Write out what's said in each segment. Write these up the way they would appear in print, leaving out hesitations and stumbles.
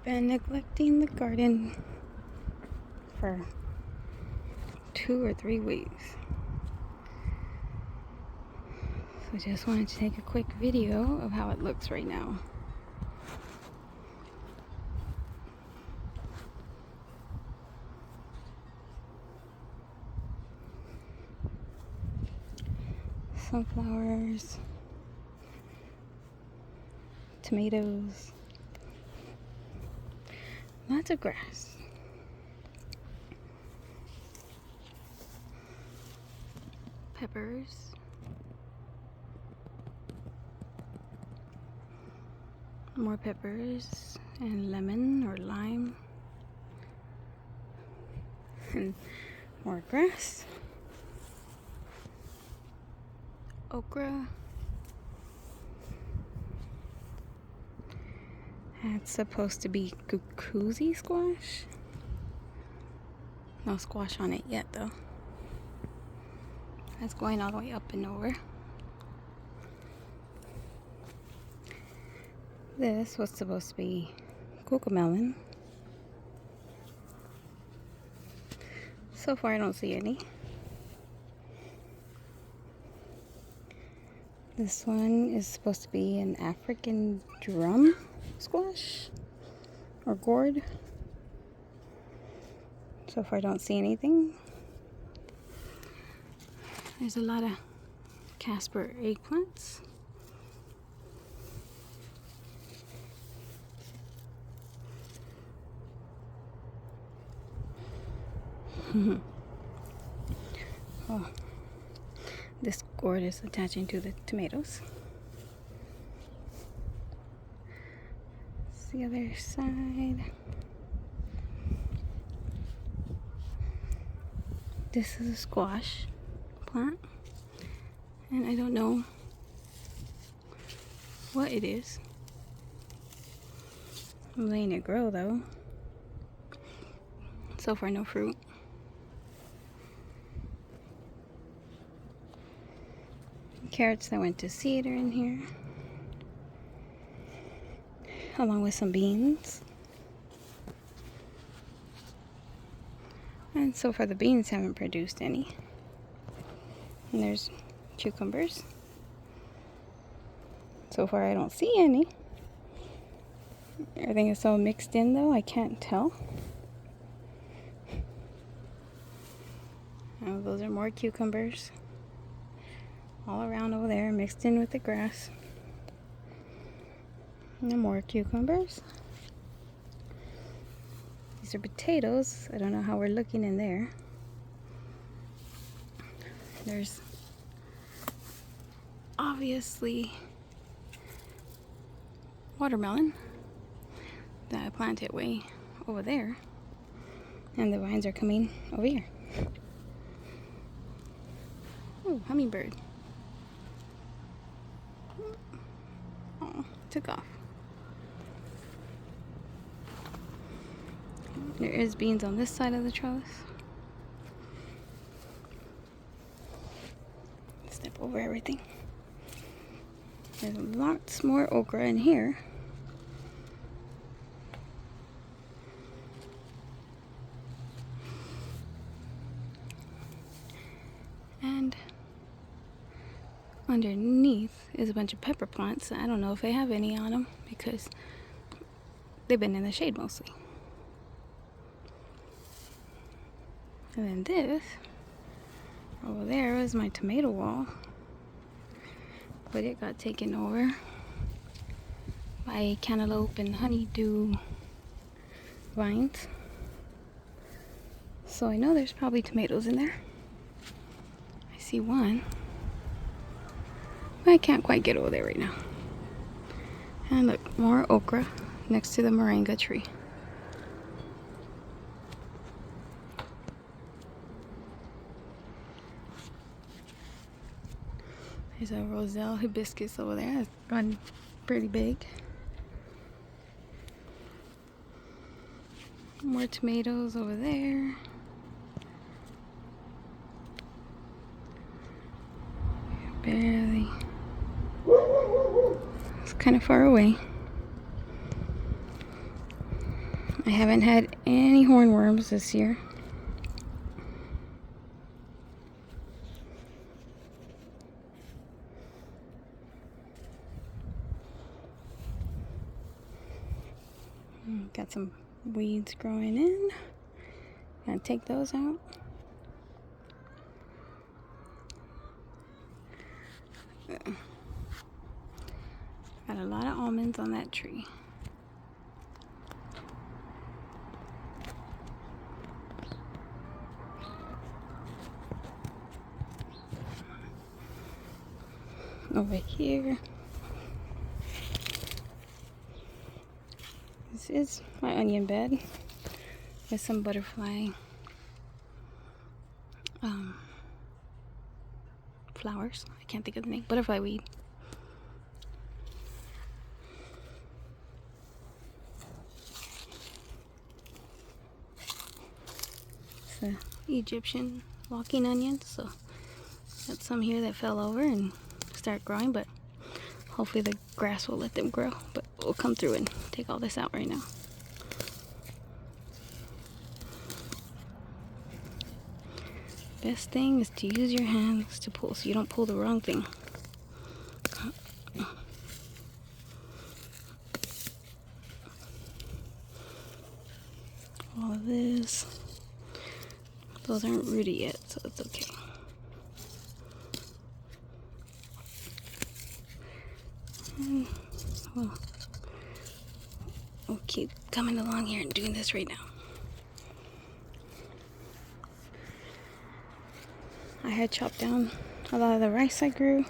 been neglecting the garden for 2 or 3 weeks. So just wanted to take a quick video of how it looks right now. Sunflowers, tomatoes, lots of grass. Peppers, more peppers, and lemon or lime, and more grass, okra. That's supposed to be cucuzzi squash. No squash on it yet though. That's going all the way up and over. This was supposed to be cocomelon. So far I don't see any. This one is supposed to be an African drum squash or gourd. So far I don't see anything. There's a lot of Casper eggplants. Oh, this gourd is attaching to the tomatoes. It's the other side. This is a squash plant, and I don't know what it is. I'm letting it grow though. So far no fruit. Carrots that went to seed are in here, along with some beans. And so far the beans haven't produced any. And there's cucumbers. So far I don't see any. Everything is so mixed in though, I can't tell. Oh, those are more cucumbers. All around over there, mixed in with the grass. No more cucumbers. These are potatoes. I don't know how we're looking in there. There's obviously watermelon that I planted way over there, and the vines are coming over here. Oh, hummingbird. Oh, took off. There is beans on this side of the trellis. Step over everything. There's lots more okra in here. And underneath is a bunch of pepper plants. I don't know if they have any on them because they've been in the shade mostly. And then this over there was my tomato wall, but it got taken over by cantaloupe and honeydew vines. So I know there's probably tomatoes in there. I see one. I can't quite get over there right now. And look, more okra next to the moringa tree. There's a roselle hibiscus over there. It's run pretty big. More tomatoes over there. Barely. It's kind of far away. I haven't had any hornworms this year. Got some weeds growing in. Gotta take those out. Got a lot of almonds on that tree. Over here, this is my onion bed with some butterfly flowers. I can't think of the name. Butterfly weed. It's the Egyptian walking onions. So got some here that fell over and start growing, but hopefully the grass will let them grow. But we'll come through and take all this out right now. Best thing is to use your hands to pull so you don't pull the wrong thing. All of this. Those aren't rooty yet, so it's okay. And we'll keep coming along here and doing this right now. I had chopped down a lot of the rice I grew,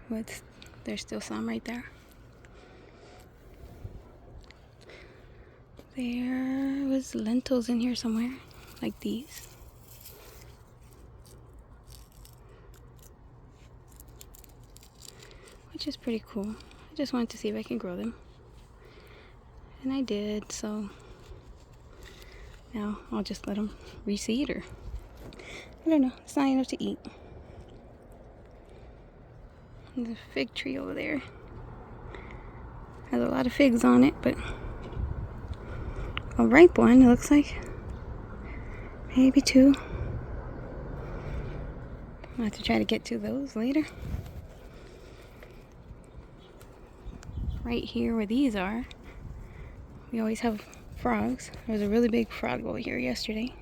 but there's still some right there. There was lentils in here somewhere, like these. Which is pretty cool. I just wanted to see if I can grow them. And I did, so now I'll just let them reseed, or I don't know, it's not enough to eat. And the fig tree over there has a lot of figs on it, but a ripe one, it looks like. Maybe two. I'll have to try to get to those later. Right here where these are, we always have frogs. There was a really big frog over here yesterday.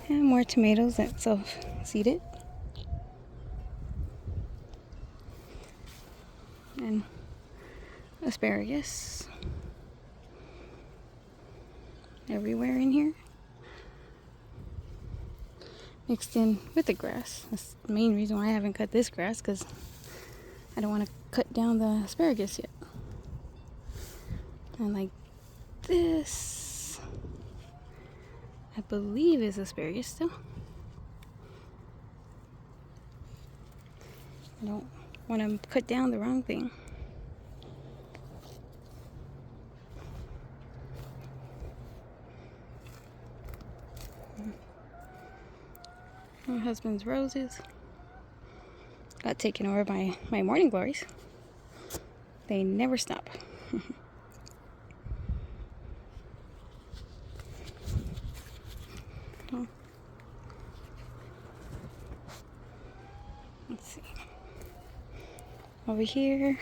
And more tomatoes that self-seeded. And asparagus everywhere in here. Mixed in with the grass. That's the main reason why I haven't cut this grass, because I don't want to cut down the asparagus yet. And like this, I believe is asparagus still. I don't want to cut down the wrong thing. My husband's roses got taken over by my morning glories. They never stop. Oh. Let's see. Over here,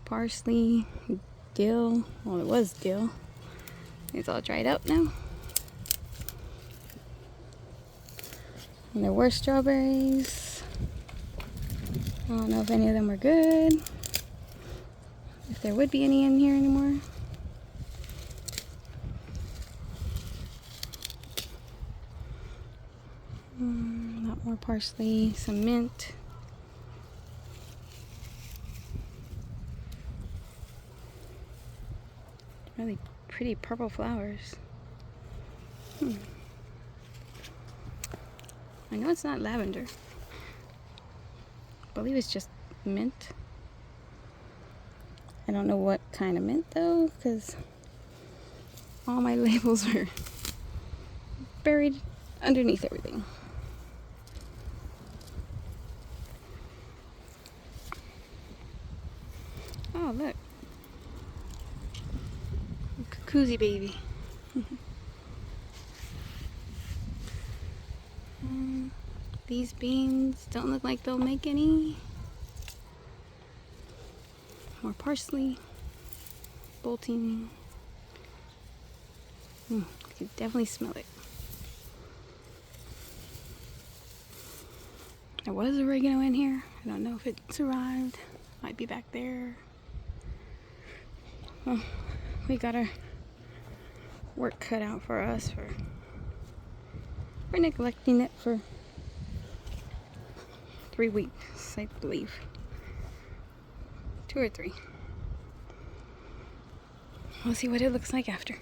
parsley, dill. Well, it was dill. It's all dried up now. And there were strawberries. I don't know if any of them were good. If there would be any in here anymore. A lot more parsley, some mint. Really pretty purple flowers. I know it's not lavender. I believe it's just mint. I don't know what kind of mint though, because all my labels are buried underneath everything. Oh, look. Koozie baby. These beans don't look like they'll make any. More parsley. Bolting. I can definitely smell it. There was oregano in here. I don't know if it survived. Might be back there. Well, we got our work cut out for us for neglecting it for 3 weeks, I believe. 2 or 3. We'll see what it looks like after.